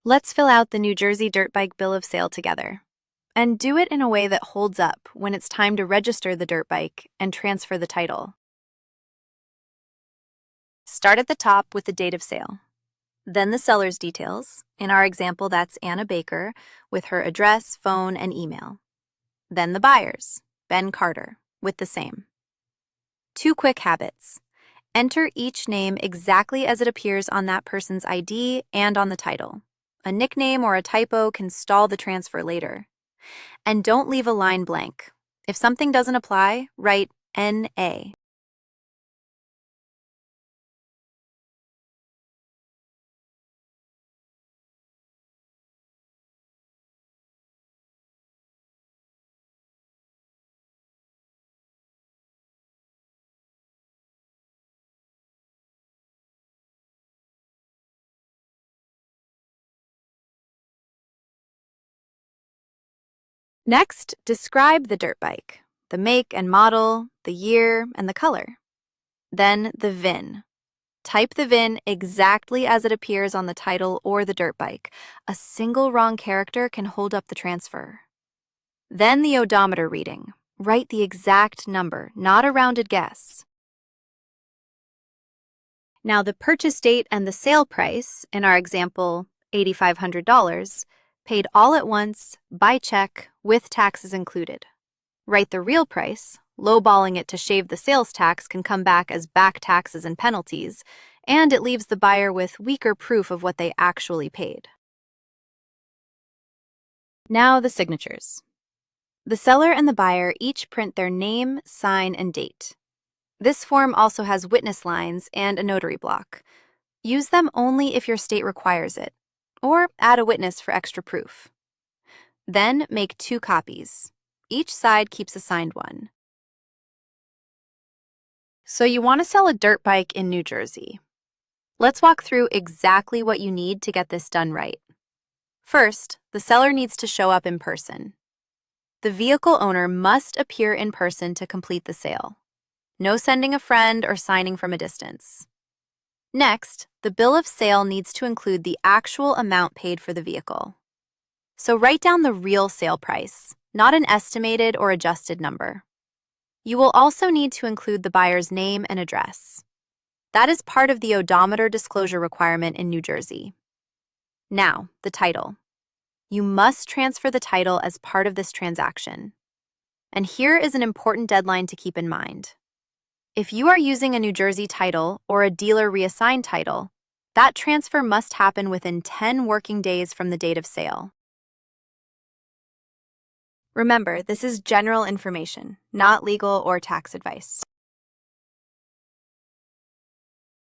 Let's fill out the New Jersey Dirt Bike Bill of Sale together. And do it in a way that holds up when it's time to register the dirt bike and transfer the title. Start at the top with the date of sale. Then the seller's details. In our example, that's Anna Baker, with her address, phone, and email. Then the buyers, Ben Carter, with the same. 2 quick habits. Enter each name exactly as it appears on that person's ID and on the title. A nickname or a typo can stall the transfer later. And don't leave a line blank. If something doesn't apply, write NA. Next, describe the dirt bike, the make and model, the year, and the color. Then the VIN. Type the VIN exactly as it appears on the title or the dirt bike. A single wrong character can hold up the transfer. Then the odometer reading. Write the exact number, not a rounded guess. Now the purchase date and the sale price, in our example, $8,500, paid all at once, by check, with taxes included. Write the real price. Lowballing it to shave the sales tax can come back as back taxes and penalties, and it leaves the buyer with weaker proof of what they actually paid. Now the signatures. The seller and the buyer each print their name, sign, and date. This form also has witness lines and a notary block. Use them only if your state requires it, or add a witness for extra proof. Then make 2 copies. Each side keeps a signed one. So you want to sell a dirt bike in New Jersey. Let's walk through exactly what you need to get this done right. First, the seller needs to show up in person. The vehicle owner must appear in person to complete the sale. No sending a friend or signing from a distance. Next, the bill of sale needs to include the actual amount paid for the vehicle. So write down the real sale price, not an estimated or adjusted number. You will also need to include the buyer's name and address. That is part of the odometer disclosure requirement in New Jersey. Now, the title. You must transfer the title as part of this transaction. And here is an important deadline to keep in mind. If you are using a New Jersey title or a dealer reassigned title, that transfer must happen within 10 working days from the date of sale. Remember, this is general information, not legal or tax advice.